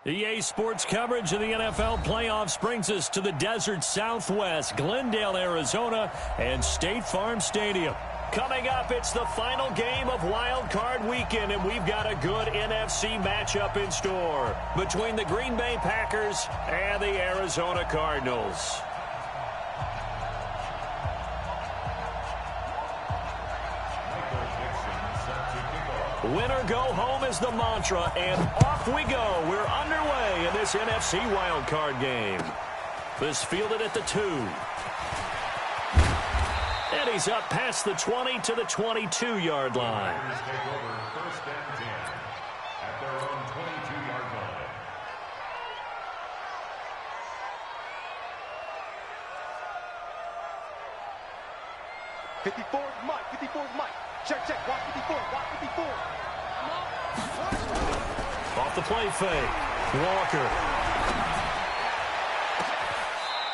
EA Sports coverage of the NFL playoffs brings us to the desert Southwest, Glendale, Arizona, and State Farm Stadium. Coming up, it's the final game of Wild Card Weekend, and we've got a good NFC matchup in store between the Green Bay Packers and the Arizona Cardinals. Winner go home is the mantra, and off we go. We're underway in this NFC wildcard game. This fielded at the 2. And he's up past the 20 to the 22-yard line. Take over first and 10 at their own 22-yard line. Mike. 54 Mike. Check. Walk 54. Off the play fake. Walker.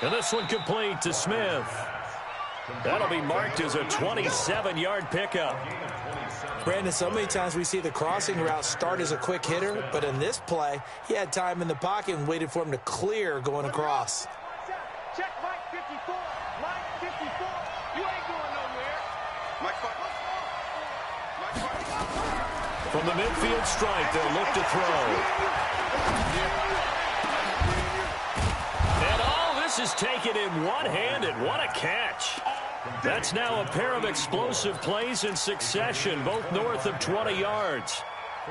And this one complete to Smith. That'll be marked as a 27-yard pickup. Brandon, so many times we see the crossing route start as a quick hitter, but in this play, he had time in the pocket and waited for him to clear going across. Check Mike 54. Mike 54. You ain't going nowhere. Mike 5. From the midfield stripe, they'll look to throw. And all this is taken in one-handed. What a catch. That's now a pair of explosive plays in succession, both north of 20 yards.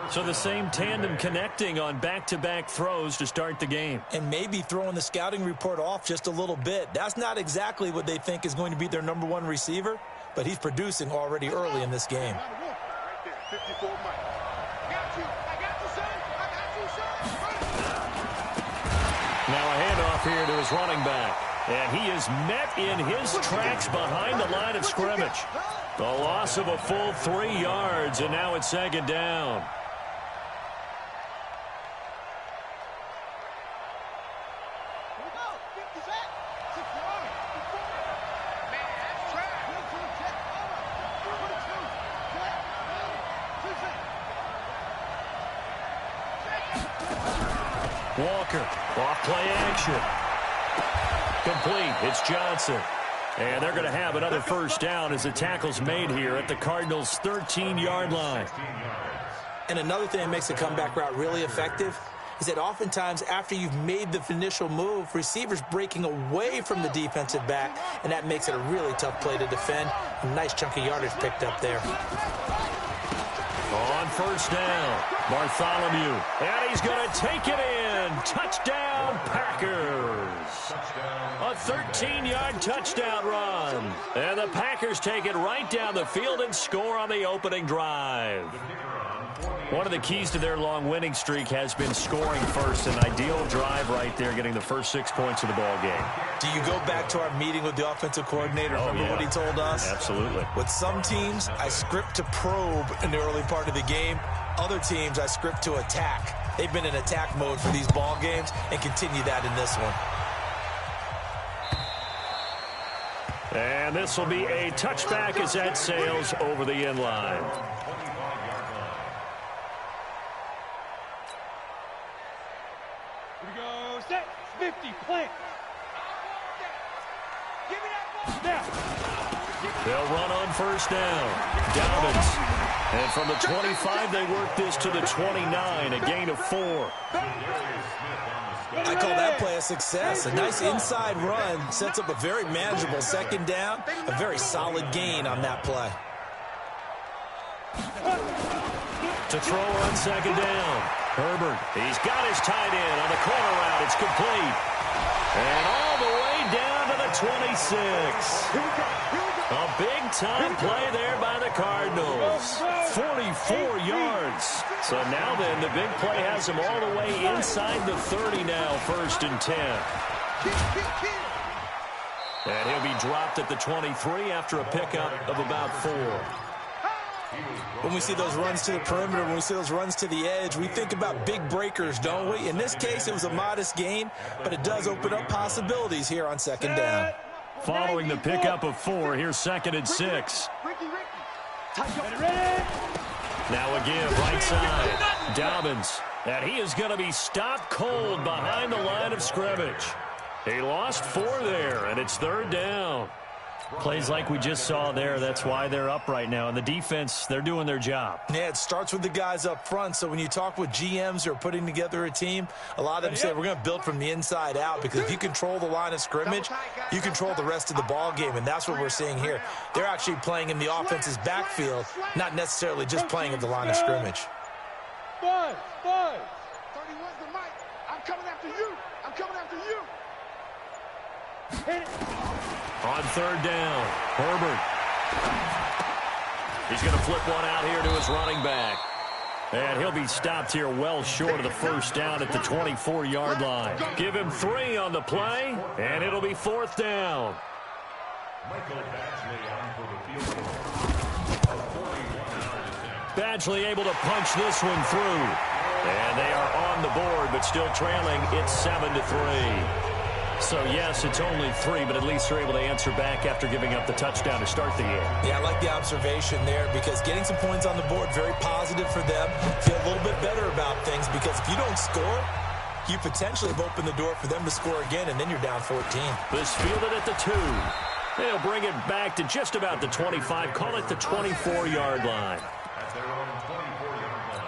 So the same tandem connecting on back-to-back throws to start the game. And maybe throwing the scouting report off just a little bit. That's not exactly what they think is going to be their number one receiver, but he's producing already early in this game. 54 Mike. I got you, son. Now a handoff here to his running back. And he is met in his tracks behind the line of scrimmage. The loss of a full 3 yards, and now it's second down. Walker, off play action. Complete, it's Johnson. And they're going to have another first down as the tackle's made here at the Cardinals' 13-yard line. And another thing that makes the comeback route really effective is that oftentimes after you've made the initial move, receivers breaking away from the defensive back, and that makes it a really tough play to defend. A nice chunk of yardage picked up there. On first down, Bartholomew. And he's going to take it in. Touchdown, Packers. A 13-yard touchdown run. And the Packers take it right down the field and score on the opening drive. One of the keys to their long winning streak has been scoring first. An ideal drive right there, getting the first 6 points of the ball game. Do you go back to our meeting with the offensive coordinator? Remember what he told us? Absolutely. With some teams, I script to probe in the early part of the game. Other teams, I script to attack. They've been in attack mode for these ball games and continue that in this one. And this will be a touchback as that sails over the end line. Here we go. Set. 50. Plant. Give me that ball. Now. They'll run on first down. Dobbins. And from the 25, they work this to the 29, a gain of 4. I call that play a success. A nice inside run sets up a very manageable second down. A very solid gain on that play. To throw on second down. Herbert, he's got his tight end on the corner route. It's complete. And all the way down to the 26. A big-time play there by the Cardinals. 44 yards. So now then, the big play has him all the way inside the 30 now, first and 10. And he'll be dropped at the 23 after a pickup of about 4. When we see those runs to the perimeter, when we see those runs to the edge, we think about big breakers, don't we? In this case, it was a modest gain, but it does open up possibilities here on second down. Following the pickup of 4, here's second and 6. Now again, right side. Dobbins And he is going to be stopped cold behind the line of scrimmage. He lost 4 there, and it's 3rd down. Plays like we just saw there, that's why they're up right now. And the defense, they're doing their job. Yeah, it starts with the guys up front. So when you talk with GMs who are putting together a team, a lot of them say we're going to build from the inside out, because if you control the line of scrimmage, you control the rest of the ball game, and that's what we're seeing here. They're actually playing in the offense's backfield, not necessarily just playing at the line of scrimmage. Boy. 31's the mic. I'm coming after you. I'm coming after you. Hit it. On 3rd down, Herbert. He's going to flip one out here to his running back. And he'll be stopped here well short of the 1st down at the 24-yard line. Give him 3 on the play, and it'll be 4th down. Badgley able to punch this one through. And they are on the board, but still trailing. It's 7-3. So, yes, it's only 3, but at least they're able to answer back after giving up the touchdown to start the game. Yeah, I like the observation there, because getting some points on the board, very positive for them. Feel a little bit better about things, because if you don't score, you potentially have opened the door for them to score again, and then you're down 14. This fielded at the 2. They'll bring it back to just about the 25. Call it the 24-yard line. At their own 24-yard line.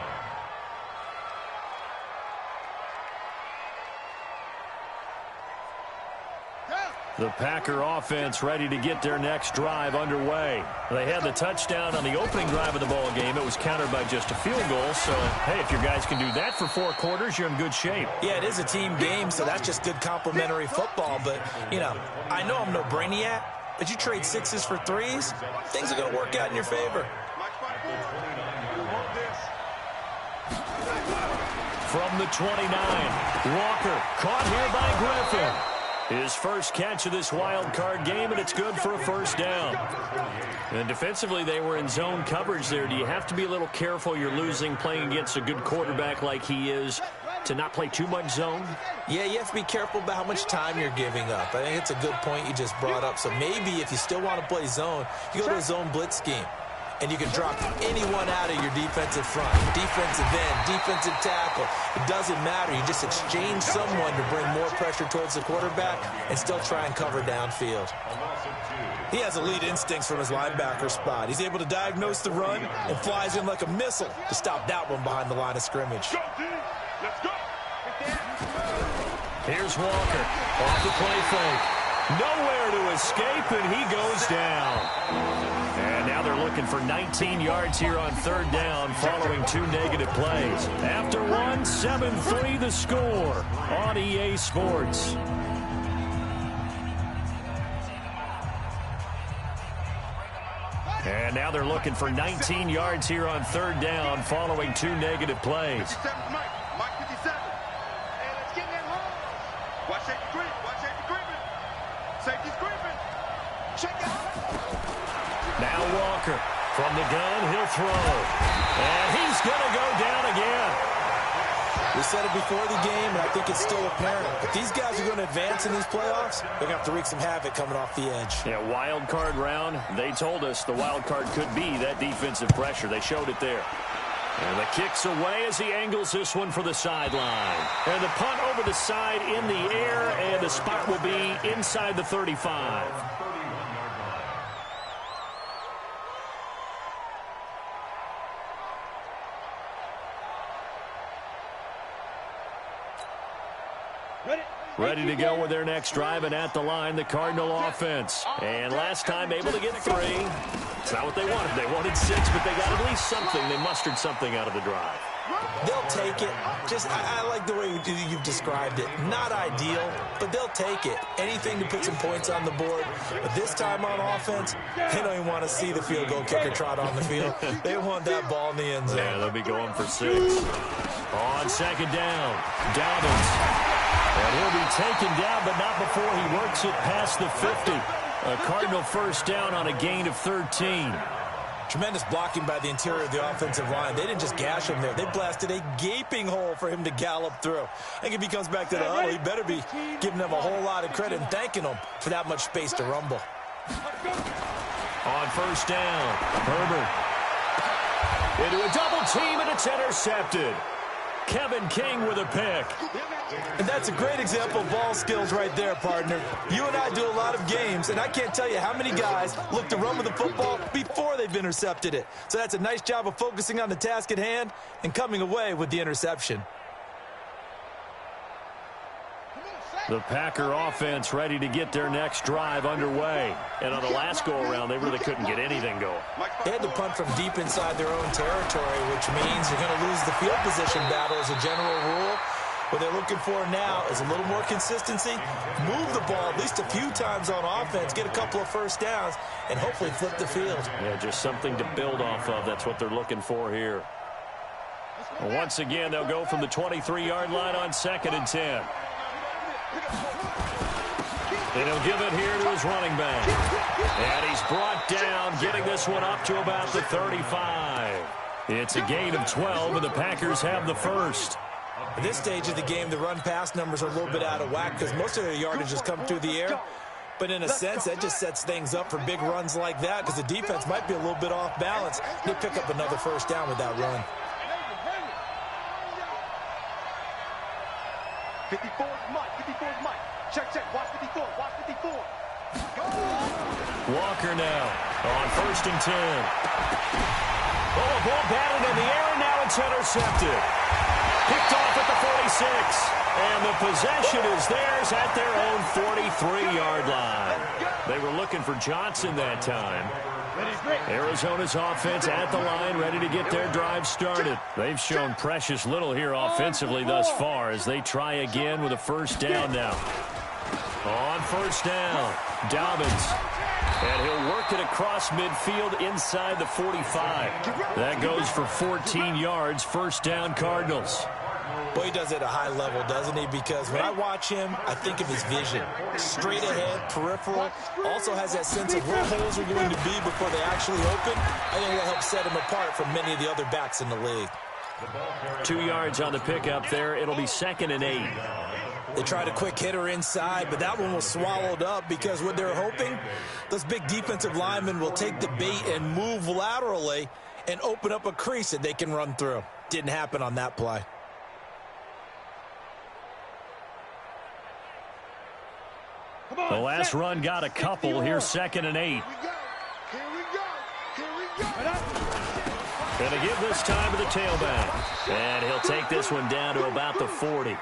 The Packer offense ready to get their next drive underway. They had the touchdown on the opening drive of the ball game. It was countered by just a field goal. So, hey, if your guys can do that for 4 quarters, you're in good shape. Yeah, it is a team game, so that's just good complementary football. But, you know, I know I'm no brainiac, but you trade 6s for 3s, things are going to work out in your favor. From the 29, Walker caught here by Griffin. His first catch of this wild card game, and it's good for a 1st down. And defensively, they were in zone coverage there. Do you have to be a little careful? You're losing, playing against a good quarterback like he is, to not play too much zone? Yeah, you have to be careful about how much time you're giving up. I think it's a good point you just brought up. So maybe if you still want to play zone, you go to a zone blitz scheme. And you can drop anyone out of your defensive front, defensive end, defensive tackle. It doesn't matter. You just exchange someone to bring more pressure towards the quarterback and still try and cover downfield. He has elite instincts from his linebacker spot. He's able to diagnose the run and flies in like a missile to stop that one behind the line of scrimmage. Let's go. Here's Walker off the play fake. Nowhere to escape, and he goes down. And now they're looking for 19 yards here on 3rd down following 2 negative plays. After 1, 7-3 the score on EA Sports. And now they're looking for 19 yards here on 3rd down following 2 negative plays. 57's Mike 57. And let's get that home. Watch safety creep. Watch safety creeping. Safety's creeping. Check it out. Now Walker from the gun, he'll throw. And he's going to go down again. We said it before the game, and I think it's still apparent. If these guys are going to advance in these playoffs, they're going to have to wreak some havoc coming off the edge. Yeah, wild card round. They told us the wild card could be that defensive pressure. They showed it there. And the kick's away as he angles this one for the sideline. And the punt over the side in the air, and the spot will be inside the 35. Ready to go with their next drive, and at the line, the Cardinal offense. And last time able to get 3. It's not what they wanted. They wanted 6, but they got at least something. They mustered something out of the drive. They'll take it. I like the way you've described it. Not ideal, but they'll take it. Anything to put some points on the board. But this time on offense, they don't even want to see the field goal kicker trot on the field. They want that ball in the end zone. Yeah, they'll be going for 6. On 2nd down, Dobbins. And he'll be taken down, but not before he works it past the 50. A Cardinal 1st down on a gain of 13. Tremendous blocking by the interior of the offensive line. They didn't just gash him there. They blasted a gaping hole for him to gallop through. I think if he comes back to the huddle, he better be giving them a whole lot of credit and thanking them for that much space to rumble. On 1st down, Herbert into a double team, and it's intercepted. Kevin King with a pick. And that's a great example of ball skills right there, partner. You and I do a lot of games, and I can't tell you how many guys look to run with the football before they've intercepted it. So that's a nice job of focusing on the task at hand and coming away with the interception. The Packer offense ready to get their next drive underway. And on the last go-around, they really couldn't get anything going. They had to punt from deep inside their own territory, which means you're going to lose the field position battle as a general rule. What they're looking for now is a little more consistency, move the ball at least a few times on offense, get a couple of first downs, and hopefully flip the field. Yeah, just something to build off of. That's what they're looking for here. Well, once again, they'll go from the 23-yard line on 2nd and 10. And he'll give it here to his running back. And he's brought down, getting this one up to about the 35. It's a gain of 12, and the Packers have the first. At this stage of the game, the run-pass numbers are a little bit out of whack because most of their yardage has come through the air. But in a sense, that just sets things up for big runs like that because the defense might be a little bit off balance. They pick up another first down with that run. 54 is Mike. 54 is Mike. Check. Watch 54. Watch 54. Walker now on 1st and 10. Oh, a ball batted in the air, and now it's intercepted. Picked off at the 46. And the possession is theirs at their own 43-yard line. They were looking for Johnson that time. Arizona's offense at the line, ready to get their drive started. They've shown precious little here offensively thus far as they try again with a first down now. On first down, Dobbins. And he'll work it across midfield inside the 45. That goes for 14 yards, first down Cardinals. Boy, he does it at a high level, doesn't he? Because when I watch him, I think of his vision. Straight ahead, peripheral. Also has that sense of where holes are going to be before they actually open. I think that helps set him apart from many of the other backs in the league. 2 yards on the pickup there. It'll be 2nd and 8. They tried a quick hitter inside, but that one was swallowed up because what they're hoping, those big defensive linemen will take the bait and move laterally and open up a crease that they can run through. Didn't happen on that play. The last run got a couple. Here's 2nd and 8. Here we go. Gonna give this time to the tailback. And he'll take this one down to about the 40.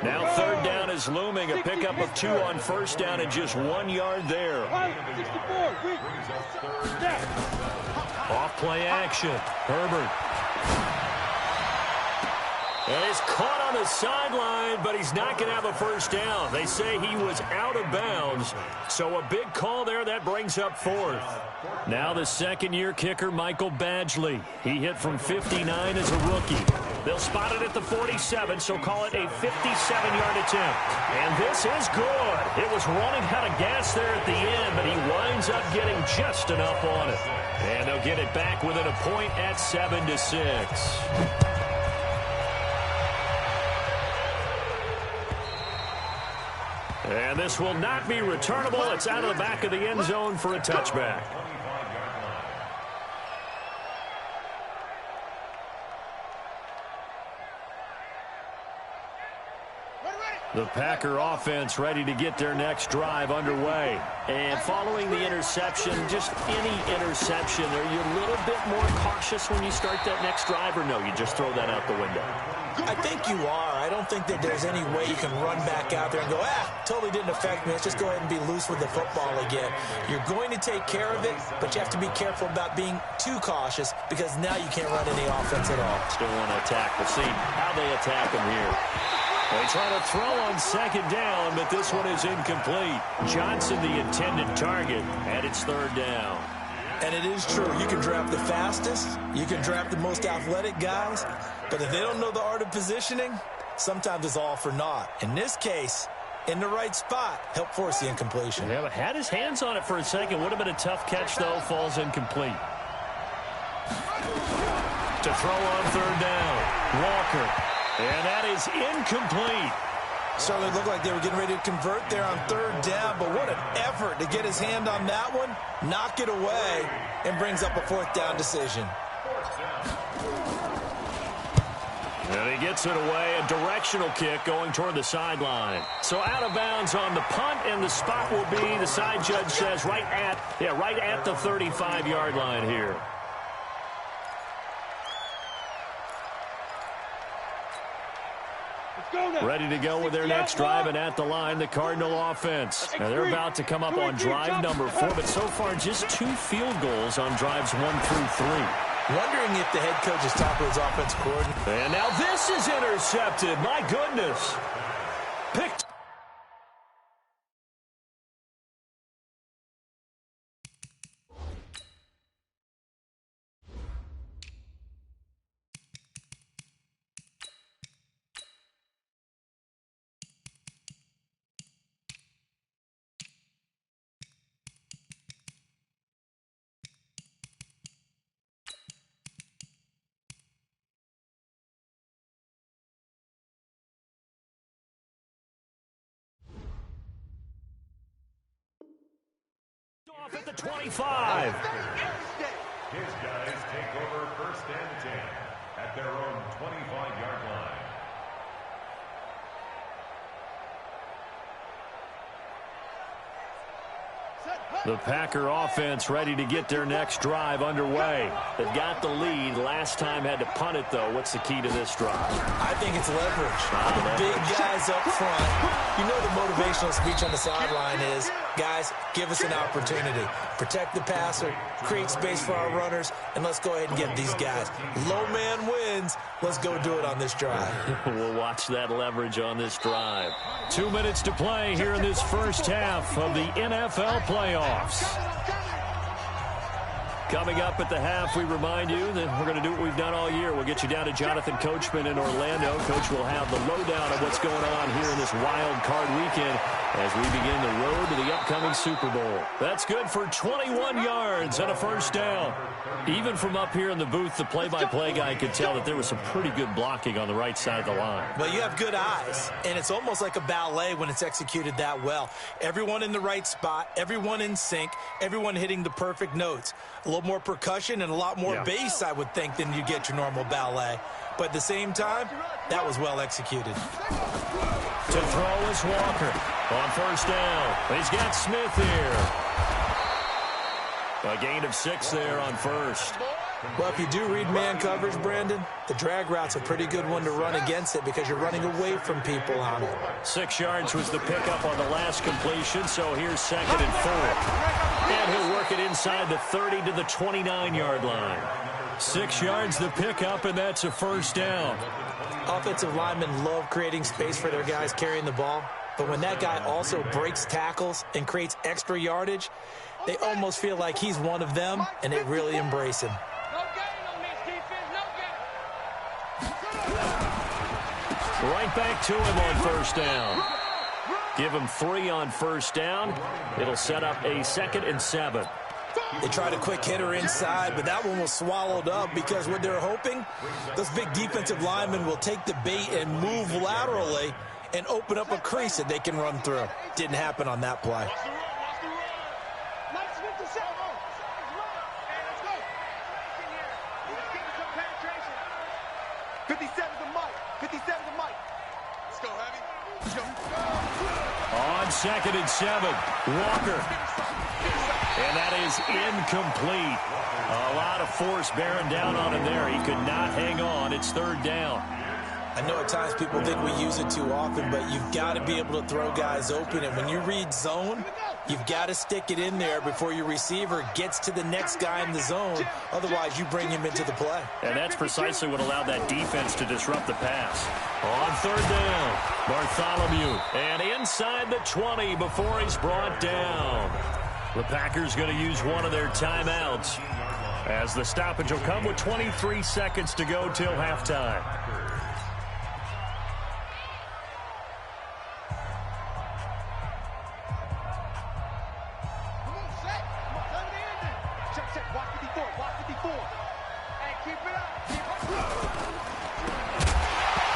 Now 3rd down is looming. A pickup of 2 on first down and just 1 yard there. Off play action. Herbert. And he's caught on the sideline, but he's not going to have a first down. They say he was out of bounds. So a big call there. That brings up 4th. Now the second-year kicker, Michael Badgley. He hit from 59 as a rookie. They'll spot it at the 47, so call it a 57-yard attempt. And this is good. It was running out of gas there at the end, but he winds up getting just enough on it. And they'll get it back within a point at 7-6. And this will not be returnable. It's out of the back of the end zone for a touchback. The Packer offense ready to get their next drive underway. And following the interception, just any interception, are you a little bit more cautious when you start that next drive, or no, you just throw that out the window? I think you are. I don't think that there's any way you can run back out there and go, totally didn't affect me. Let's just go ahead and be loose with the football again. You're going to take care of it, but you have to be careful about being too cautious because now you can't run any offense at all. Still want to attack. We'll see how they attack him here. They try to throw on 2nd down, but this one is incomplete. Johnson, the intended target, and it's 3rd down. And it is true. You can draft the fastest. You can draft the most athletic guys. But if they don't know the art of positioning, sometimes it's all for naught. In this case, in the right spot, help force the incompletion. Yeah, but had his hands on it for a second. Would have been a tough catch, though. Falls incomplete. To throw on 3rd down. Walker. And that is incomplete. Certainly looked like they were getting ready to convert there on 3rd down, but what an effort to get his hand on that one, knock it away, and brings up a 4th down decision. And he gets it away, a directional kick going toward the sideline. So out of bounds on the punt, and the spot will be, the side judge says, right at the 35-yard line here. Ready to go with their next drive, and at the line, the Cardinal offense. Now they're about to come up on drive number 4, but so far just 2 field goals on drives 1 through 3. Wondering if the head coach has talked with his offensive coordinator. And now this is intercepted. My goodness. Picked. Off at the 25. His guys take over 1st and 10 at their own 25-yard line. The Packer offense ready to get their next drive underway. They've got the lead. Last time had to punt it, though. What's the key to this drive? I think it's leverage. The big guys up front. You know the motivational speech on the sideline is, guys, give us an opportunity. Protect the passer, create space for our runners, and let's go ahead and get these guys. Low man wins. Let's go do it on this drive. We'll watch that leverage on this drive. 2 minutes to play here in this first half of the NFL playoffs. Coming up at the half, we remind you that we're going to do what we've done all year. We'll get you down to Jonathan Coachman in Orlando. Coach will have the lowdown of what's going on here in this wild card weekend as we begin the road to the upcoming Super Bowl. That's good for 21 yards and a first down. Even from up here in the booth, the play-by-play guy could tell that there was some pretty good blocking on the right side of the line. Well, you have good eyes, and it's almost like a ballet when it's executed that well. Everyone in the right spot, everyone in sync, everyone hitting the perfect notes. A little more percussion and a lot more bass, I would think, than you get your normal ballet. But at the same time, that was well executed. To throw is Walker on first down. He's got Smith here. A gain of 6 there on first. Well, if you do read man coverage, Brandon, the drag route's a pretty good one to run against it because you're running away from people on it. 6 yards was the pickup on the last completion, so here's 2nd and 4. And he'll work it inside the 30 to the 29-yard line. 6 yards the pickup, and that's a first down. Offensive linemen love creating space for their guys carrying the ball, but when that guy also breaks tackles and creates extra yardage, they almost feel like he's one of them, and they really embrace him. Right back to him on first down. Give him 3 on first down. It'll set up a 2nd and 7. They tried a quick hitter inside, but that one was swallowed up because what they're hoping, those big defensive linemen will take the bait and move laterally and open up a crease that they can run through. Didn't happen on that play. On 2nd and 7, Walker. And that is incomplete. A lot of force bearing down on him there. He could not hang on. It's 3rd down. I know at times people think we use it too often, but you've got to be able to throw guys open. And when you read zone, you've got to stick it in there before your receiver gets to the next guy in the zone. Otherwise, you bring him into the play. And that's precisely what allowed that defense to disrupt the pass. On 3rd down, Bartholomew. And inside the 20 before he's brought down. The Packers going to use one of their timeouts as the stoppage will come with 23 seconds to go till halftime.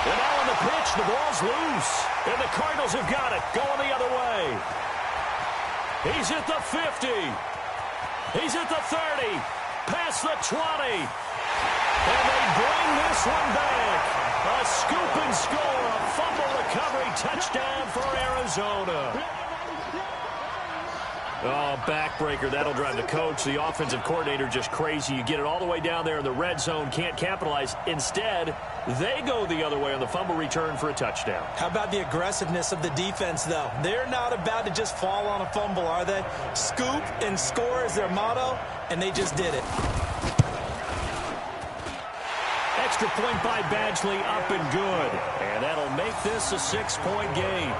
And now on the pitch, the ball's loose. And the Cardinals have got it, going the other way. He's at the 50. He's at the 30. Past the 20. And they bring this one back. A scoop and score. A fumble recovery touchdown for Arizona. Oh, backbreaker. That'll drive the coach, the offensive coordinator, just crazy. You get it all the way down there in the red zone, can't capitalize. Instead, they go the other way on the fumble return for a touchdown. How about the aggressiveness of the defense, though? They're not about to just fall on a fumble, are they? Scoop and score is their motto, and they just did it. Extra point by Badgley, up and good. And that'll make this a 6-point game.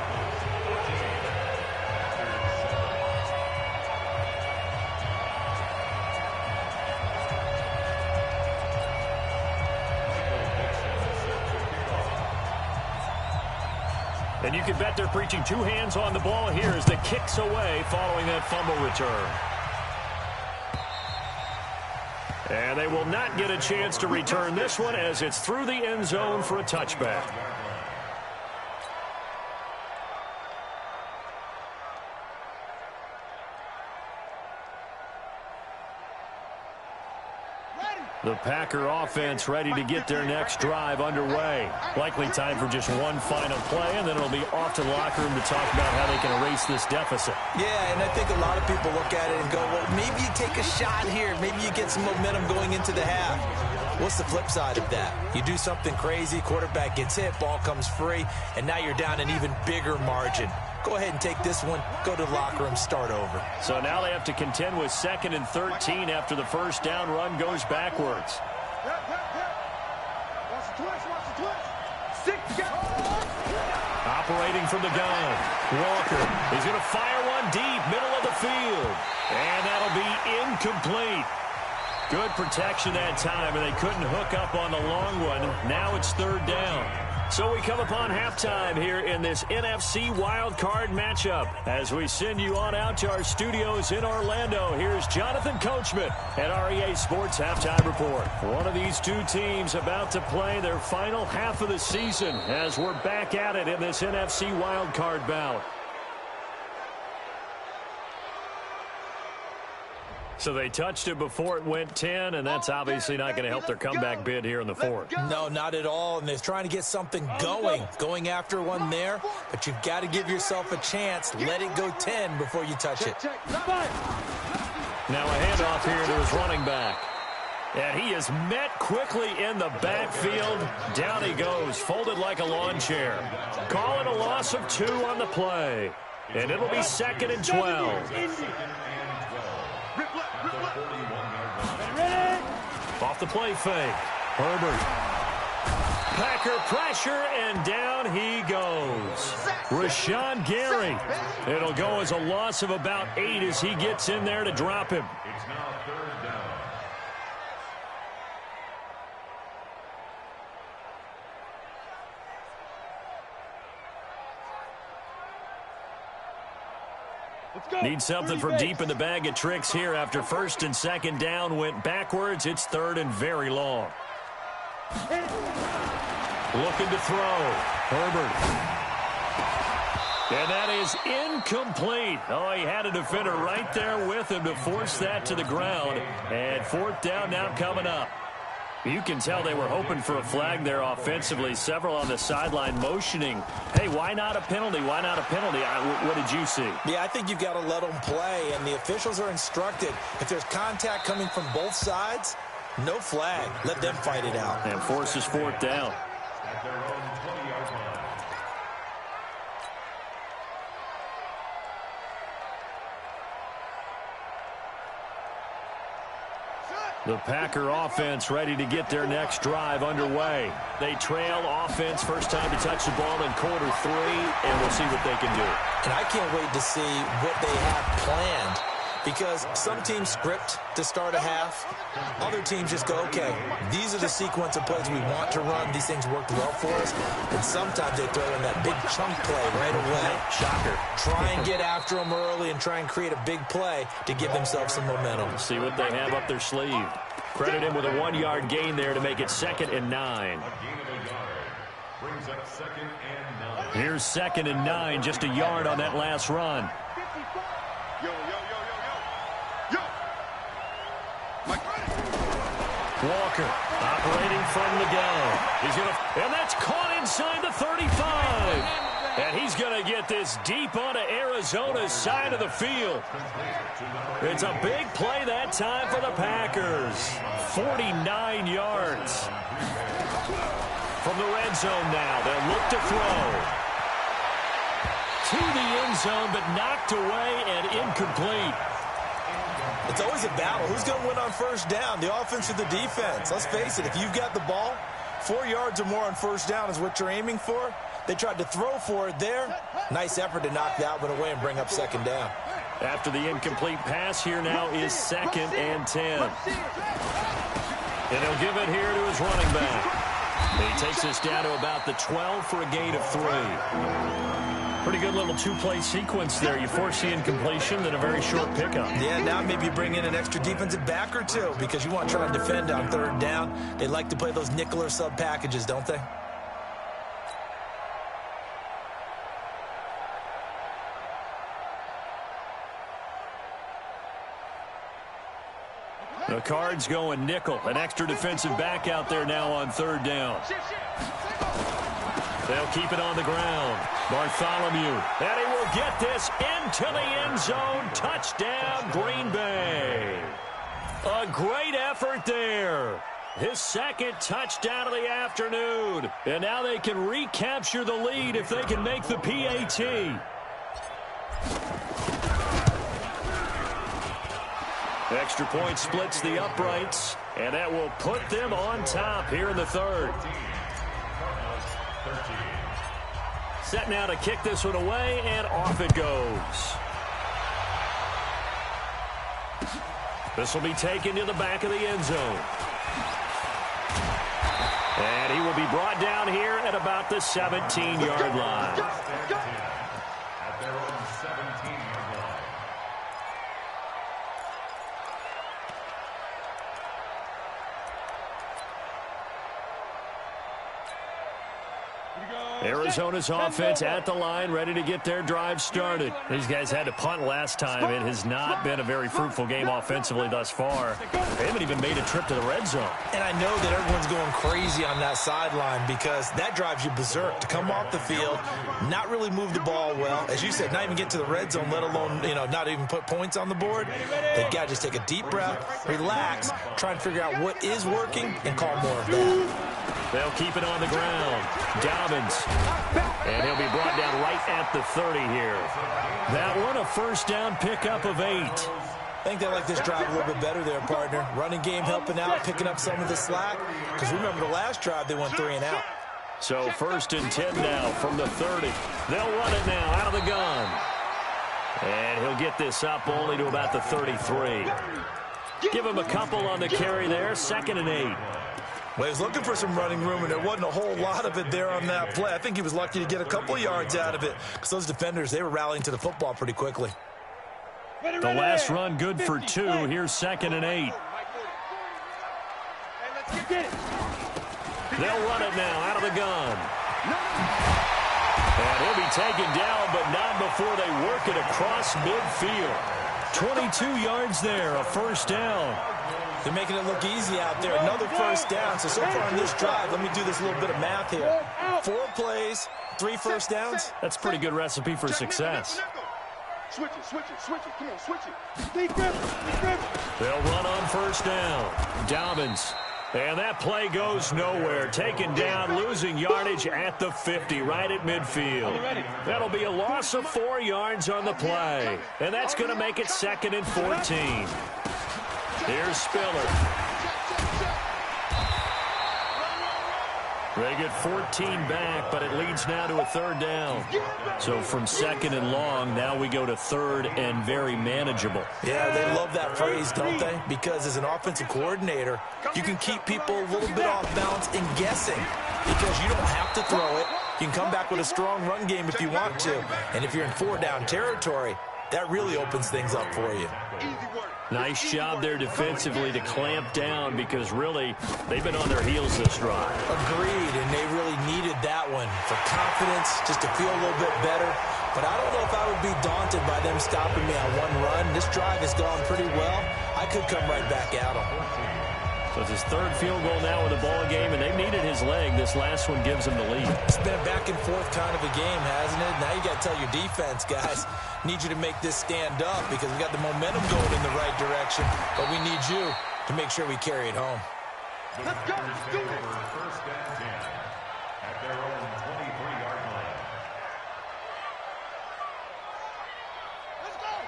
And you can bet they're preaching two hands on the ball here as the kick's away following that fumble return. And they will not get a chance to return this one as it's through the end zone for a touchback. The Packer offense ready to get their next drive underway. Likely time for just one final play, and then it'll be off to the locker room to talk about how they can erase this deficit. Yeah, and I think a lot of people look at it and go, well, maybe you take a shot here. Maybe you get some momentum going into the half. What's the flip side of that? You do something crazy, quarterback gets hit, ball comes free, and now you're down an even bigger margin. Go ahead and take this one, go to the locker room, start over. So now they have to contend with 2nd and 13 after the first down run goes backwards. Operating from the gun, Walker. He's going to fire one deep, middle of the field. And that'll be incomplete. Good protection that time, and they couldn't hook up on the long one. Now it's 3rd down. So we come upon halftime here in this NFC wildcard matchup. As we send you on out to our studios in Orlando, here's Jonathan Coachman at REA Sports Halftime Report. One of these two teams about to play their final half of the season as we're back at it in this NFC wildcard bout. So they touched it before it went 10, and that's obviously not going to help their comeback bid here in the 4th. No, not at all, and they're trying to get something going after one there, but you've got to give yourself a chance. Let it go 10 before you touch it. Now a handoff here to his running back. And he is met quickly in the backfield. Down he goes, folded like a lawn chair. Call it a loss of 2 on the play. And it'll be 2nd and 12. Off the play fake. Herbert. Packer pressure, and down he goes. Rashawn Gary. It'll go as a loss of about 8 as he gets in there to drop him. It's now 3rd down. Need something from deep in the bag of tricks here after 1st and 2nd down went backwards. It's 3rd and very long. Looking to throw. Herbert. And that is incomplete. Oh, he had a defender right there with him to force that to the ground. And 4th down now coming up. You can tell they were hoping for a flag there offensively. Several on the sideline motioning, hey, why not a penalty? Why not a penalty? What did you see? Yeah, I think you've got to let them play, and the officials are instructed. If there's contact coming from both sides, no flag. Let them fight it out. And forces 4th down. At their own 20-yard line. The Packer offense ready to get their next drive underway. They trail offense, first time to touch the ball in quarter 3, and we'll see what they can do. And I can't wait to see what they have planned, because some teams script to start a half. Other teams just go, okay, these are the sequence of plays we want to run. These things worked well for us. And sometimes they throw in that big chunk play right away. Shocker. Try and get after them early and try and create a big play to give themselves some momentum. See what they have up their sleeve. Credit him with a 1-yard gain there to make it 2nd and 9. A gain of a yard brings up 2nd and 9. Here's 2nd and 9, just a yard on that last run. Walker operating from the gun. And that's caught inside the 35. And he's going to get this deep onto Arizona's side of the field. It's a big play that time for the Packers. 49 yards. From the red zone now, they'll look to throw. To the end zone, but knocked away and incomplete. It's always a battle. Who's going to win on first down, the offense or the defense? Let's face it, if you've got the ball, 4 yards or more on first down is what you're aiming for. They tried to throw for it there. Nice effort to knock that one away and bring up second down. After the incomplete pass, here now is 2nd and 10. And he'll give it here to his running back. And he takes us down to about the 12 for a gain of 3. Pretty good little two-play sequence there. You force the incompletion, then a very short pickup. Yeah, now maybe you bring in an extra defensive back or two because you want to try and defend on third down. They like to play those nickel or sub packages, don't they? The Cards going nickel. An extra defensive back out there now on third down. They'll keep it on the ground. Bartholomew. And he will get this into the end zone. Touchdown, Green Bay. A great effort there. His 2nd touchdown of the afternoon. And now they can recapture the lead if they can make the PAT. Extra point splits the uprights, and that will put them on top here in the 3rd. Set now to kick this one away, and off it goes. This will be taken to the back of the end zone. And he will be brought down here at about the 17-yard line. At their own 17-yard line. Arizona's offense at the line, ready to get their drive started. These guys had to punt last time. It has not been a very fruitful game offensively thus far. They haven't even made a trip to the red zone. And I know that everyone's going crazy on that sideline because that drives you berserk to come off the field, not really move the ball well. As you said, not even get to the red zone, let alone, not even put points on the board. They've got to just take a deep breath, relax, try and figure out what is working, and call more of that. They'll keep it on the ground. Dobbins. And he'll be brought down right at the 30 here. That one, a first down pickup of 8. I think they like this drive a little bit better there, partner. Running game helping out, picking up some of the slack. Because remember the last drive, they went 3 and out. So 1st and 10 now from the 30. They'll run it now out of the gun. And he'll get this up only to about the 33. Give him a couple on the carry there. 2nd and 8. Well, he was looking for some running room, and there wasn't a whole lot of it there on that play. I think he was lucky to get a couple of yards out of it because those defenders, they were rallying to the football pretty quickly. The last run good for 2. Here's 2nd and 8. They'll run it now out of the gun. And he'll be taken down, but not before they work it across midfield. 22 yards there, a first down. They're making it look easy out there. Another first down. So far on this drive, let me do this little bit of math here. 4 plays, 3 first downs. That's a pretty good recipe for success. Switch it. Come on, switch it. Deep grip. They'll run on first down. Dobbins. And that play goes nowhere. Taken down, losing yardage at the 50, right at midfield. That'll be a loss of 4 yards on the play. And that's going to make it 2nd and 14. Here's Spiller. They get 14 back, but it leads now to a 3rd down. So from 2nd and long, now we go to 3rd and very manageable. Yeah, they love that phrase, don't they? Because as an offensive coordinator, you can keep people a little bit off balance and guessing because you don't have to throw it. You can come back with a strong run game if you want to. And if you're in 4-down territory, that really opens things up for you. Nice job there defensively to clamp down because really they've been on their heels this drive. Agreed, and they really needed that one for confidence, just to feel a little bit better. But I don't know if I would be daunted by them stopping me on one run. This drive has gone pretty well. I could come right back at them. So it's his third field goal now in the ball game, and they've needed his leg. This last one gives him the lead. It's been a back-and-forth kind of a game, hasn't it? Now you got to tell your defense, guys, need you to make this stand up because we got the momentum going in the right direction, but we need you to make sure we carry it home. Let's go. Let's do it. First and 10 at their own 23-yard line.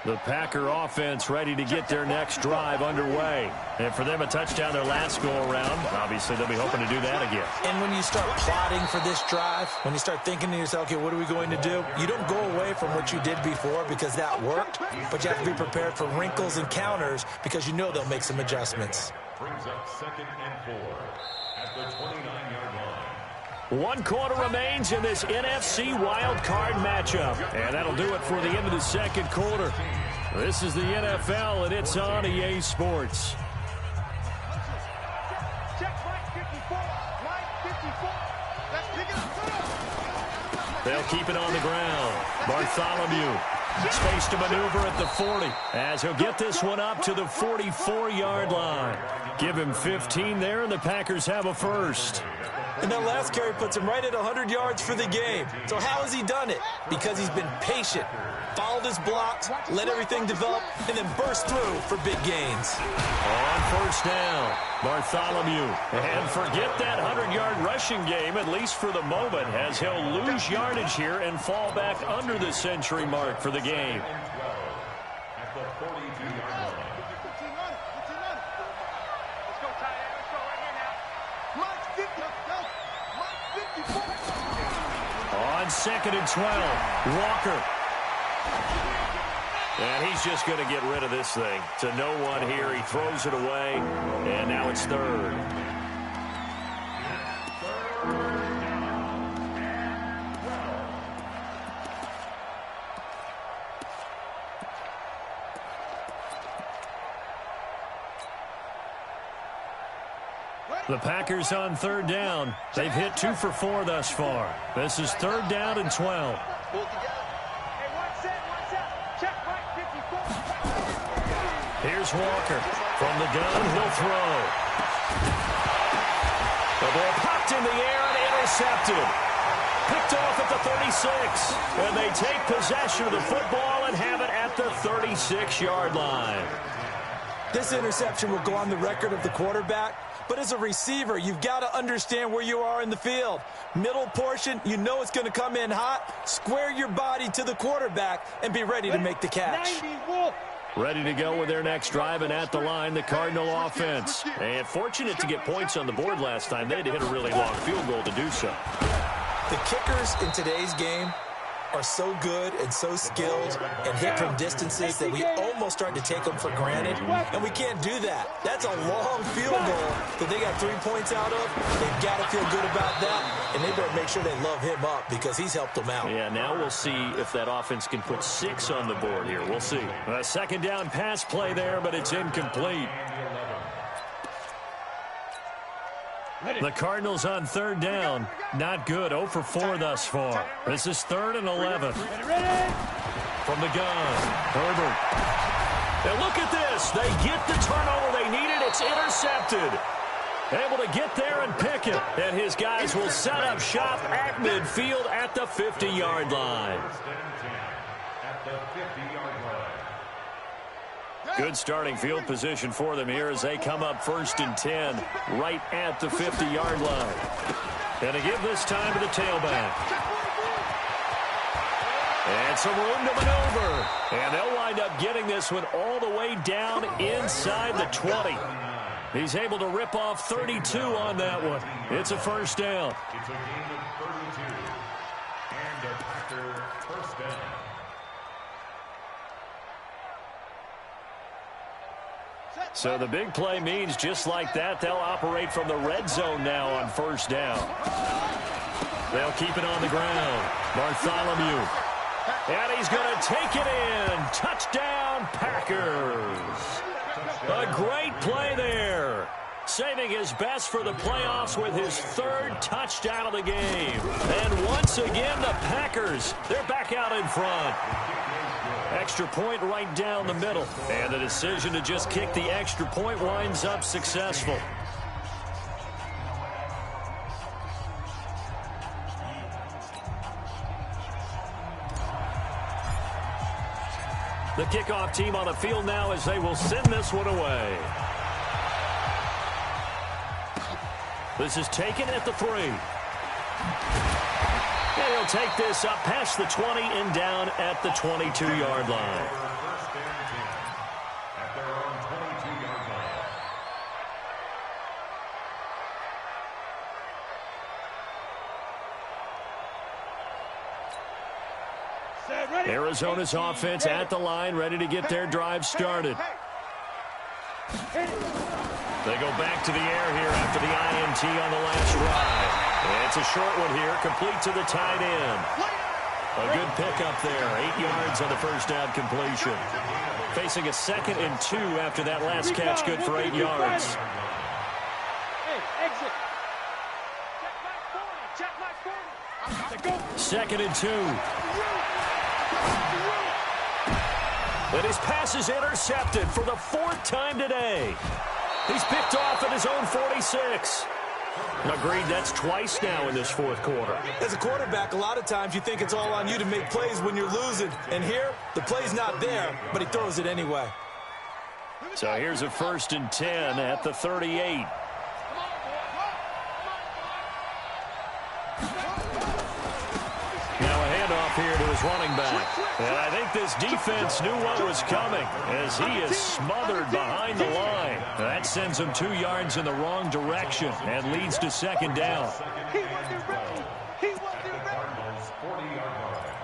The Packer offense ready to get their next drive underway. And for them, a touchdown their last go-around. Obviously, they'll be hoping to do that again. And when you start plotting for this drive, when you start thinking to yourself, okay, what are we going to do? You don't go away from what you did before because that worked, but you have to be prepared for wrinkles and counters because you know they'll make some adjustments. Brings up 2nd and 4 at the 29-yard line. 1 quarter remains in this NFC wild card matchup. And that'll do it for the end of the second quarter. This is the NFL, and it's on EA Sports. Check Mike 54. Mike 54. Let's pick it up. They'll keep it on the ground. Bartholomew. Space to maneuver at the 40 as he'll get this one up to the 44-yard line. Give him 15 there, and the Packers have a first. And that last carry puts him right at 100 yards for the game. So how has he done it? Because he's been patient, followed his blocks, let everything develop, and then burst through for big gains. On first down, Bartholomew. And forget that 100-yard rushing game, at least for the moment, as he'll lose yardage here and fall back under the century mark for the game. At the 42-yard line. Let's go, tight end. Let's go right here now. Mike 50. Mike 54. On 2nd and 12, Walker. And he's just going to get rid of this thing. To no one here. He throws it away, and now it's 3rd. The Packers on 3rd down. They've hit 2 for 4 thus far. This is 3rd down and 12. Here's Walker. From the gun, he'll throw. The ball popped in the air and intercepted. Picked off at the 36. And they take possession of the football and have it at the 36-yard line. This interception will go on the record of the quarterback, but as a receiver, you've got to understand where you are in the field. Middle portion, you know it's going to come in hot. Square your body to the quarterback and be ready to make the catch. Ready to go with their next drive, and at the line, the Cardinal offense. And fortunate to get points on the board last time. They had to hit a really long field goal to do so. The kickers in today's game are so good and so skilled and hit from distances that we almost start to take them for granted, and we can't do that. That's a long field goal that they got 3 points out of. They've got to feel good about that, and they better make sure they love him up because he's helped them out. Yeah, now we'll see if that offense can put 6 on the board here. We'll see. A 2nd down pass play there, but it's incomplete. The Cardinals on 3rd down. Not good. 0 for 4 thus far. This is 3rd and 11. From the gun, Herbert. And look at this. They get the turnover they needed. It's intercepted. Able to get there and pick it. And his guys will set up shop at midfield at the 50-yard line. At the 50-yard line. Good starting field position for them here as they come up 1st and 10 right at the 50-yard line. And to give this time to the tailback. And some room to maneuver. And they'll wind up getting this one all the way down inside the 20. He's able to rip off 32 on that one. It's a 1st down. It's a game of 32. And a Packer 1st down. So the big play means just like that, they'll operate from the red zone now on 1st down. They'll keep it on the ground. Bartholomew. And he's going to take it in. Touchdown, Packers. A great play there. Saving his best for the playoffs with his 3rd touchdown of the game. And once again, the Packers, they're back out in front. Extra point right down the middle. And the decision to just kick the extra point winds up successful. The kickoff team on the field now as they will send this one away. This is taken at the 3. And he'll take this up past the 20 and down at the 22-yard line. At their own 22-yard line. Arizona's offense at the line, ready to get their drive started. They go back to the air here after the INT on the last drive. It's a short one here, complete to the tight end. A good pickup there, 8 yards on the first down completion. Facing a 2nd and 2 after that last catch, good for 8 yards. Hey, exit. Check my 40. 2nd and 2. And his pass is intercepted for the 4th time today. He's picked off at his own 46. Agreed, that's twice now in this 4th quarter. As a quarterback, a lot of times you think it's all on you to make plays when you're losing. And here, the play's not there, but he throws it anyway. So here's a 1st and 10 at the 38. Now a handoff here to his running back. And I think this defense knew what was coming as he is smothered behind the line. That sends him 2 yards in the wrong direction and leads to 2nd down. He wasn't ready. He wasn't ready. Cardinals 40-yard line.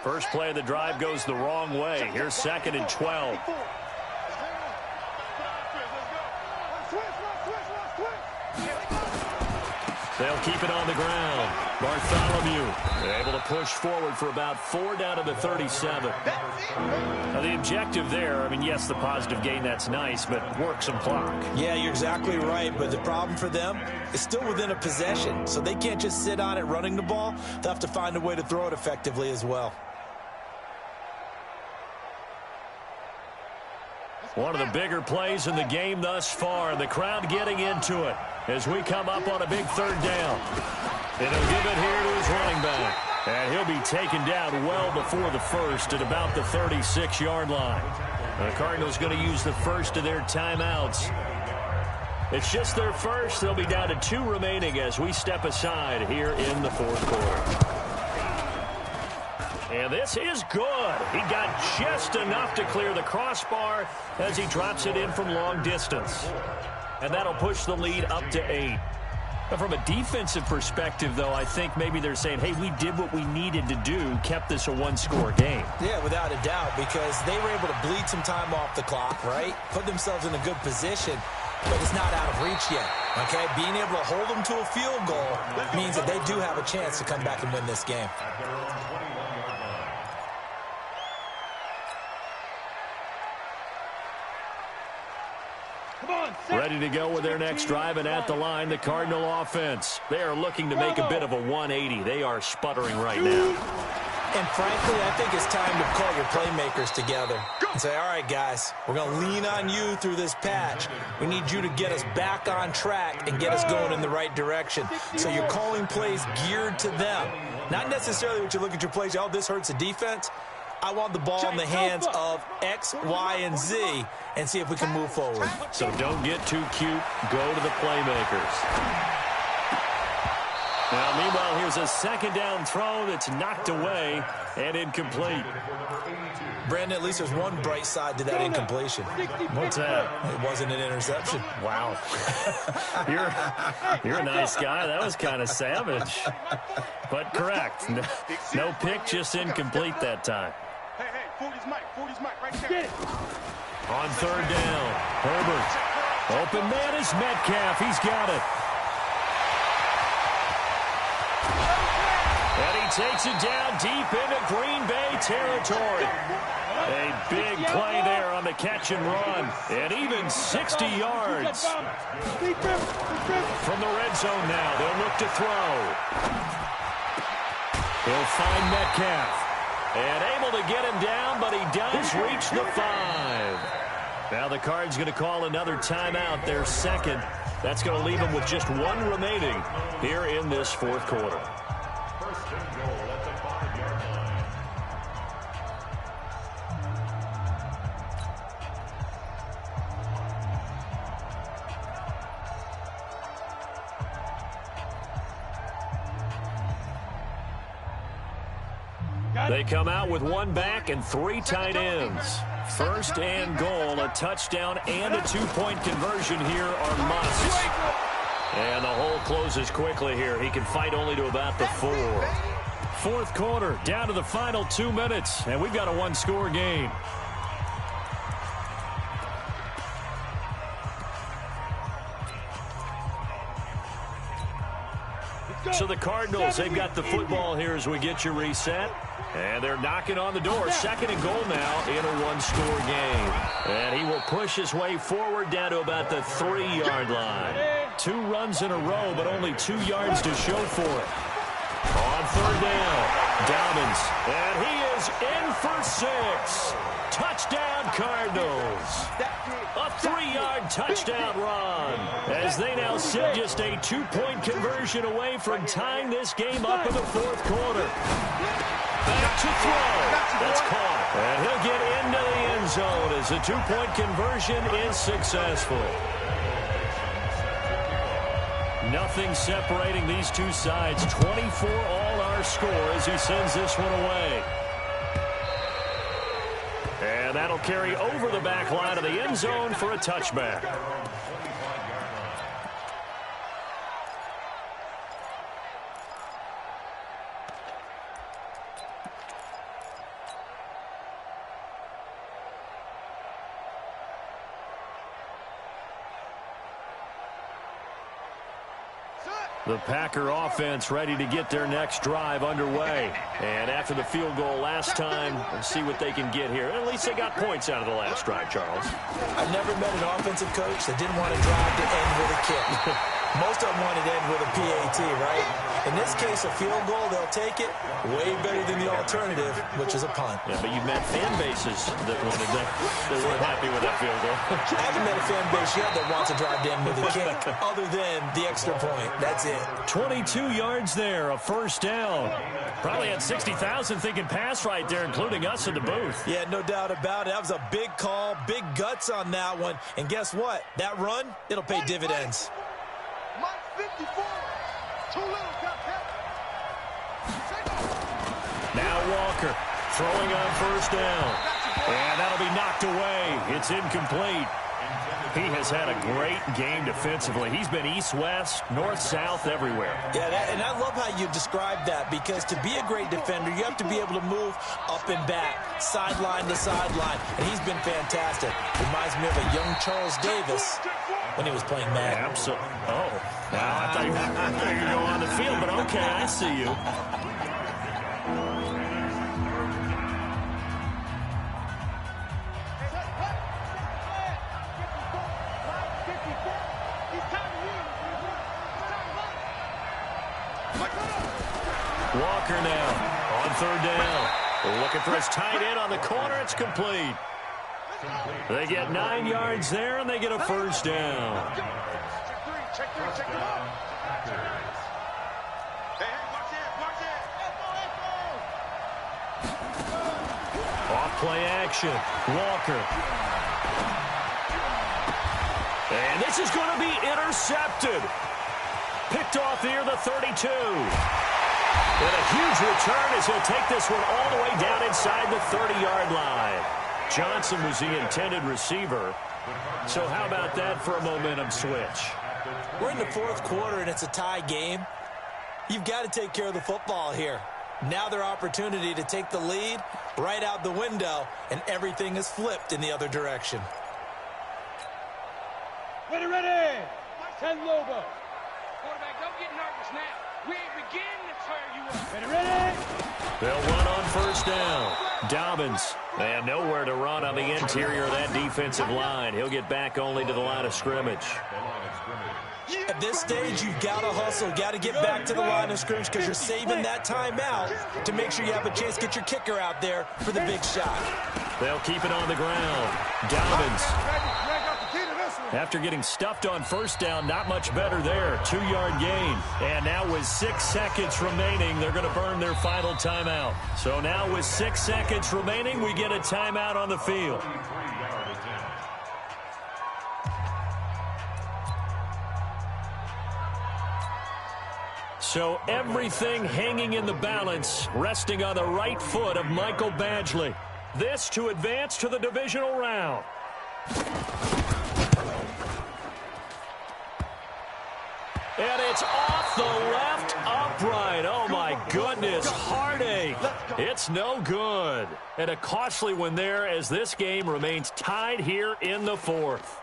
First play of the drive goes the wrong way. Here's 2nd and 12. They'll keep it on the ground. Bartholomew able to push forward for about 4 down to the 37. Now the objective there, I mean, yes, the positive gain, that's nice, but work some clock. Yeah, you're exactly right, but the problem for them is still within a possession, so they can't just sit on it running the ball. They'll have to find a way to throw it effectively as well. One of the bigger plays in the game thus far, and the crowd getting into it as we come up on a big 3rd down. And he'll give it here to his running back. And he'll be taken down well before the 1st at about the 36-yard line. The Cardinals going to use the first of their timeouts. It's just their first. They'll be down to 2 remaining as we step aside here in the 4th quarter. And this is good. He got just enough to clear the crossbar as he drops it in from long distance. And that'll push the lead up to 8. But from a defensive perspective, though, I think maybe they're saying, hey, we did what we needed to do, kept this a 1-score game. Yeah, without a doubt, because they were able to bleed some time off the clock, right? Put themselves in a good position, but it's not out of reach yet, okay? Being able to hold them to a field goal means that they do have a chance to come back and win this game. At their own 21-yard line. Ready to go with their next drive, and at the line, the Cardinal offense. They are looking to make a bit of a 180. They are sputtering right now. And frankly, I think it's time to call your playmakers together and say, all right, guys, we're going to lean on you through this patch. We need you to get us back on track and get us going in the right direction. So you're calling plays geared to them. Not necessarily what you look at your plays, oh, this hurts the defense. I want the ball in the hands of X, Y, and Z and see if we can move forward. So don't get too cute. Go to the playmakers. Now, meanwhile, here's a 2nd down throw that's knocked away and incomplete. Brandon, at least there's one bright side to that incompletion. What's that? It wasn't an interception. Wow. You're a nice guy. That was kind of savage. But correct. No pick, just incomplete that time. Hey, 40's Mike, right there. On 3rd down, Herbert. Open man is Metcalf. He's got it. And he takes it down deep into Green Bay territory. A big play there on the catch and run. And even 60 yards. From the red zone now, they'll look to throw. He'll find Metcalf. And able to get him down, but he does reach the 5. Now the Cards going to call another timeout, their second. That's going to leave them with just one remaining here in this fourth quarter. First and goal at the 5-yard line. They come out with one back and three tight ends. First and goal, a touchdown and a two-point conversion here are musts. And the hole closes quickly here. He can fight only to about the 4. Fourth quarter, down to the final 2 minutes, and we've got a one-score game. So the Cardinals, they've got the football here as we get you reset. And they're knocking on the door. Second and goal now in a one-score game. And he will push his way forward down to about the 3-yard line. 2 runs in a row, but only 2 yards to show for it. On third down, Dobbins. And he is in for 6. Touchdown, Cardinals. A 3-yard touchdown run. As they now sit just a 2-point conversion away from tying this game up in the fourth quarter. Back to throw. That's caught. And he'll get into the end zone as the 2-point conversion is successful. Nothing separating these two sides. 24 all our score as he sends this one away. And that'll carry over the back line of the end zone for a touchback. The Packer offense ready to get their next drive underway. And after the field goal last time, we'll see what they can get here. At least they got points out of the last drive, Charles. I've never met an offensive coach that didn't want to drive to end with a kick. Most of them wanted to end with a PAT, right? In this case, a field goal, they'll take it. Way better than the alternative, which is a punt. Yeah, but you've met fan bases that wanted that weren't happy with that field goal. I haven't met a fan base yet that wants to drive to end with a kick, other than the extra point. That's it. 22 yards there, a first down. Probably had 60,000 thinking pass right there, including us in the booth. Yeah, no doubt about it. That was a big call, big guts on that one. And guess what? That run, it'll pay dividends. Mike 54. Too little, got help. Now Walker throwing on first down. And that'll be knocked away. It's incomplete. He has had a great game defensively. He's been east-west, north-south, everywhere. Yeah, and I love how you describe that, because to be a great defender, you have to be able to move up and back, sideline to sideline, and he's been fantastic. Reminds me of a young Charles Davis when he was playing Madden. Absolutely. Oh, now I thought you were going on the field, but okay, I see you. Walker now on third down. Looking for his tight end on the corner. It's complete. They get 9 yards there, and they get a first down. Check them out. Hey, watch it. Off play action. Walker. And this is going to be intercepted. Picked off here, the 32. And a huge return as he'll take this one all the way down inside the 30-yard line. Johnson was the intended receiver. So how about that for a momentum switch? We're in the fourth quarter, and it's a tie game. You've got to take care of the football here. Now their opportunity to take the lead right out the window, and everything is flipped in the other direction. Ready. 10 Lobo. Quarterback, don't get nervous now. We ain't beginning to tear you up. Ready. They'll run on first down. Dobbins. And nowhere to run on the interior of that defensive line. He'll get back only to the line of scrimmage. Yeah. At this stage, you've got to hustle, got to get back to the line of scrimmage because you're saving that timeout to make sure you have a chance to get your kicker out there for the big shot. They'll keep it on the ground. Dobbins. After getting stuffed on first down, not much better there. 2-yard gain. And now with 6 seconds remaining, they're going to burn their final timeout. So now with 6 seconds remaining, we get a timeout on the field. So everything hanging in the balance, resting on the right foot of Michael Badgley. This to advance to the divisional round. And it's off the left upright. Oh, my goodness. Heartache. It's no good. And a costly one there as this game remains tied here in the fourth.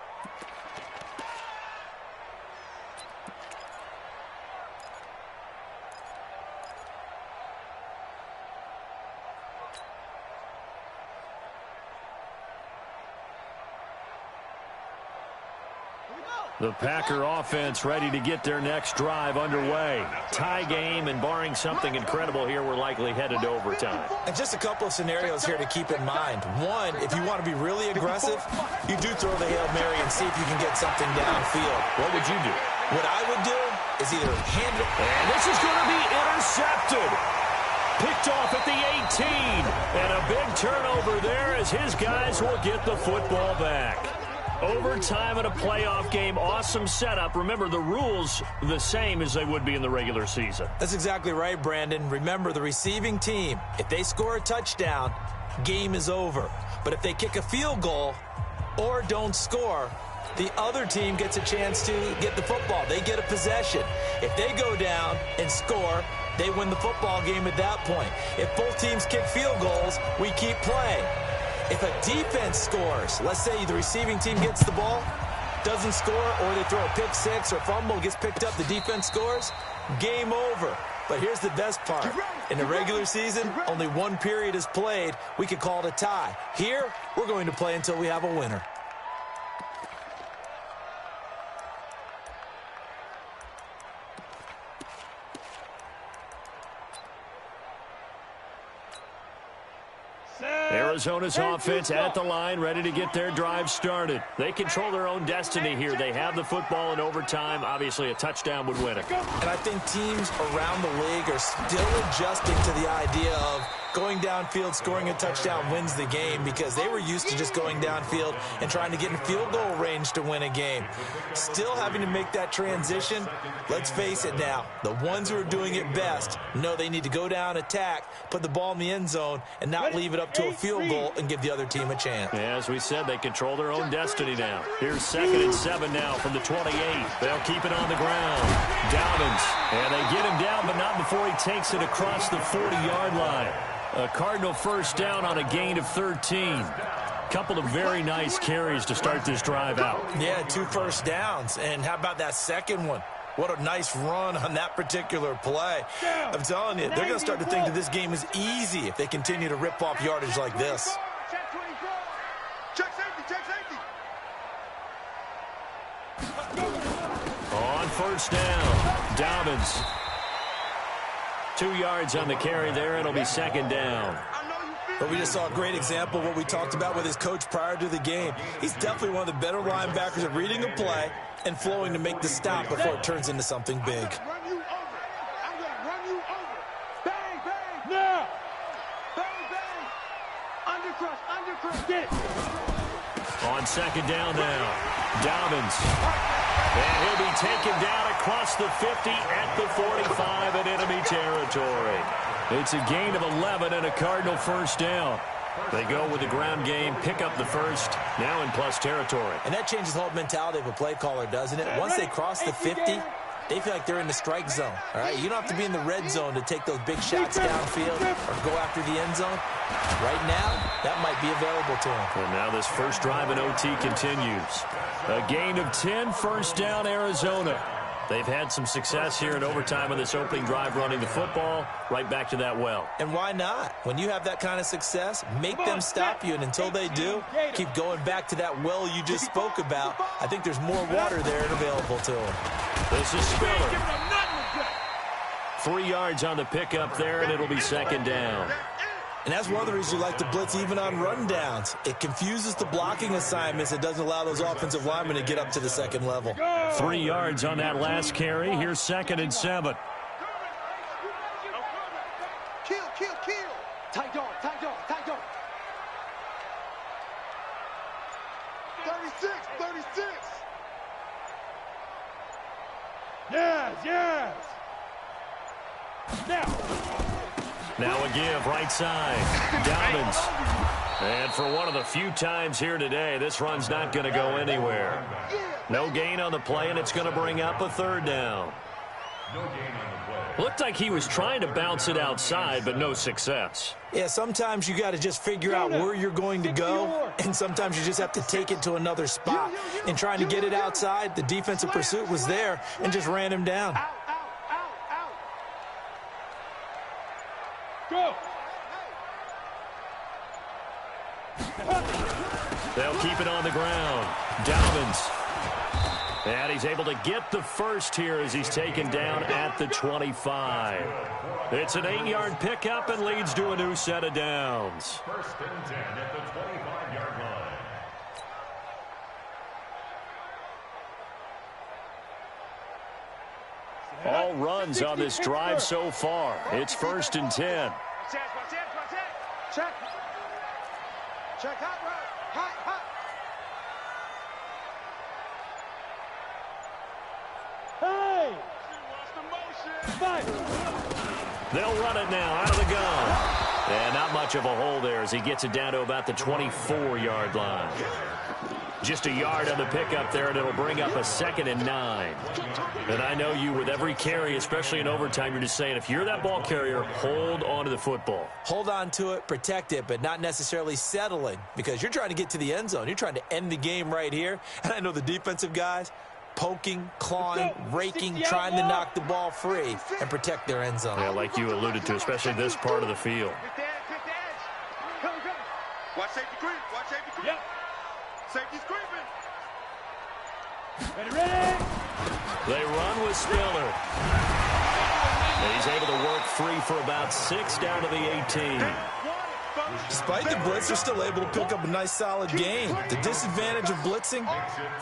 The Packer offense ready to get their next drive underway. Tie game, and barring something incredible here, we're likely headed to overtime. And just a couple of scenarios here to keep in mind. One, if you want to be really aggressive, you do throw the Hail Mary and see if you can get something downfield. What would you do? What I would do is either hand it... And this is going to be intercepted. Picked off at the 18. And a big turnover there as his guys will get the football back. Overtime in a playoff game, awesome setup. Remember, the rules the same as they would be in the regular season. That's exactly right, Brandon. Remember, the receiving team, if they score a touchdown, game is over. But if they kick a field goal or don't score, the other team gets a chance to get the football. They get a possession. If they go down and score, they win the football game at that point. If both teams kick field goals, we keep playing. If a defense scores, let's say the receiving team gets the ball, doesn't score, or they throw a pick six or fumble, gets picked up, the defense scores, game over. But here's the best part. In the regular season, only one period is played. We could call it a tie. Here, we're going to play until we have a winner. Arizona's offense at the line, ready to get their drive started. They control their own destiny here. They have the football in overtime. Obviously, a touchdown would win it. And I think teams around the league are still adjusting to the idea of going downfield, scoring a touchdown wins the game, because they were used to just going downfield and trying to get in field goal range to win a game. Still having to make that transition. Let's face it now, the ones who are doing it best know they need to go down, attack, put the ball in the end zone, and not leave it up to a field goal and give the other team a chance. Yeah, as we said, they control their own destiny now. Here's 2nd and 7 now from the 28. They'll keep it on the ground. Dobbins, and they get him down, but not before he takes it across the 40-yard line. A Cardinal first down on a gain of 13. Couple of very nice carries to start this drive out. Yeah, 2 first downs. And how about that second one? What a nice run on that particular play. I'm telling you, they're going to start to think that this game is easy if they continue to rip off yardage like this. Check safety, check safety. On first down, Dobbins. 2 yards on the carry there. It'll be 2nd down. But we just saw a great example of what we talked about with his coach prior to the game. He's definitely one of the better linebackers at reading a play and flowing to make the stop before it turns into something big. I'm gonna run you over. Bang, bang, now. Bang, bang. Undercrush, get. On 2nd down now, Dobbins. And he'll be taken down across the 50 at the 45 in enemy territory. It's a gain of 11 and a Cardinal first down. They go with the ground game, pick up the first, now in plus territory. And that changes the whole mentality of a play caller, doesn't it? Once they cross the 50, they feel like they're in the strike zone. All right, you don't have to be in the red zone to take those big shots downfield or go after the end zone. Right now, that might be available to them. And now this first drive in OT continues. A gain of 10, first down, Arizona. They've had some success here in overtime in this opening drive running the football. Right back to that well. And why not? When you have that kind of success, make them stop you. And until they do, keep going back to that well you just spoke about. I think there's more water there and available to them. This is Spiller. 3 yards on the pickup there, and it'll be second down. And that's one of the reasons you like to blitz even on rundowns. It confuses the blocking assignments. It doesn't allow those offensive linemen to get up to the second level. 3 yards on that last carry. Here's 2nd and 7. Kill. Tight dog. 36. Yes. Now a give, right side. Dobbins. And for one of the few times here today, this run's not going to go anywhere. No gain on the play, and it's going to bring up a 3rd down. Looked like he was trying to bounce it outside, but no success. Yeah, sometimes you got to just figure out where you're going to go, and sometimes you just have to take it to another spot. In trying to get it outside, the defensive pursuit was there and just ran him down. Out. Go. They'll keep it on the ground. Dobbins. And he's able to get the first here as he's taken down at the 25. It's an 8-yard pickup and leads to a new set of downs. 1st and 10 at the 25-yard line. All runs on this drive so far. It's 1st and 10. Check hot route. Hot. Hey! Fight! They'll run it now out of the gun. And not much of a hole there as he gets it down to about the 24-yard line. Just a yard on the pickup there, and it'll bring up a 2nd and 9. And I know you, with every carry, especially in overtime, you're just saying, if you're that ball carrier, hold on to the football. Hold on to it, protect it, but not necessarily settling, because you're trying to get to the end zone. You're trying to end the game right here. And I know the defensive guys poking, clawing, raking, trying to knock the ball free and protect their end zone. Yeah, like you alluded to, especially this part of the field. Watch safety creep. Yep. Safety's creeping. Ready? They run with Spiller. And he's able to work free for about 6 down to the 18. Despite the blitz, they're still able to pick up a nice, solid gain. The disadvantage of blitzing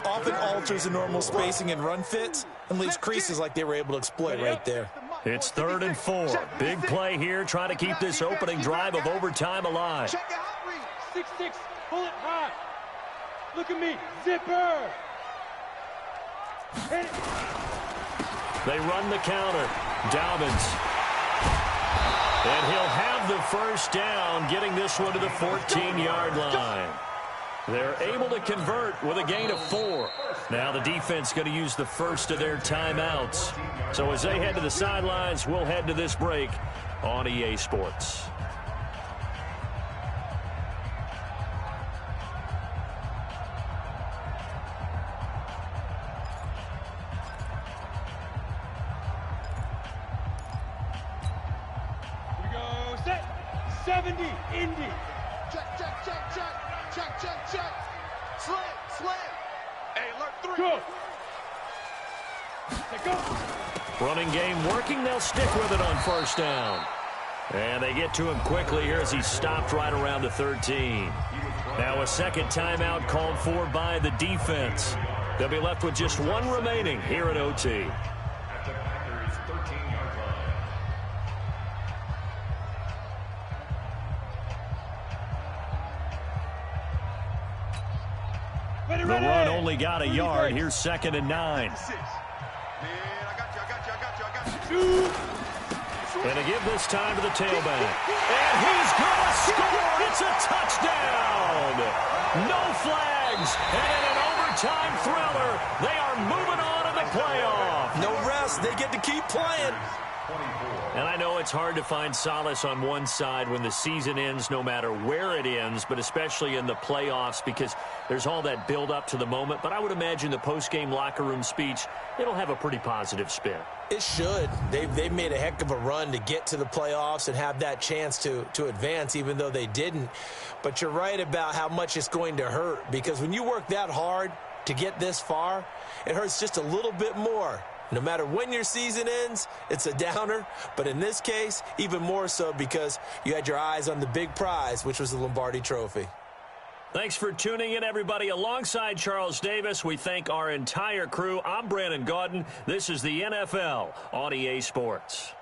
often alters the normal spacing and run fits and leaves creases like they were able to exploit right there. It's 3rd and 4. Big play here, trying to keep this opening drive of overtime alive. 6'6", pull it high. Look at me, zipper. Hit it. They run the counter. Dobbins. And he'll have the first down, getting this one to the 14-yard line. They're able to convert with a gain of 4. Now the defense going to use the first of their timeouts. So as they head to the sidelines, we'll head to this break on EA Sports. Here we go, set. 70, Indy. Check. Slam. Hey, alert 3. Go. Say go. Running game working. They'll stick with it on first down. And they get to him quickly here as he stopped right around the 13. Now a second timeout called for by the defense. They'll be left with just one remaining here at OT. At the Packers' 13-yard line. Ready, The ready. run only got a yard. Here's 2nd and 9. Man, I got you. And to give this time to the tailback. And he's going to score. It's a touchdown. No flags. And in an overtime thriller, they are moving on in the playoff. No rest. They get to keep playing. And I know it's hard to find solace on one side when the season ends, no matter where it ends, but especially in the playoffs because there's all that build up to the moment. But I would imagine the post-game locker room speech, it'll have a pretty positive spin. It should. They've made a heck of a run to get to the playoffs and have that chance to advance, even though they didn't. But you're right about how much it's going to hurt, because when you work that hard to get this far, it hurts just a little bit more. No matter when your season ends, it's a downer. But in this case, even more so because you had your eyes on the big prize, which was the Lombardi Trophy. Thanks for tuning in, everybody. Alongside Charles Davis, we thank our entire crew. I'm Brandon Gaudin. This is the NFL on EA Sports.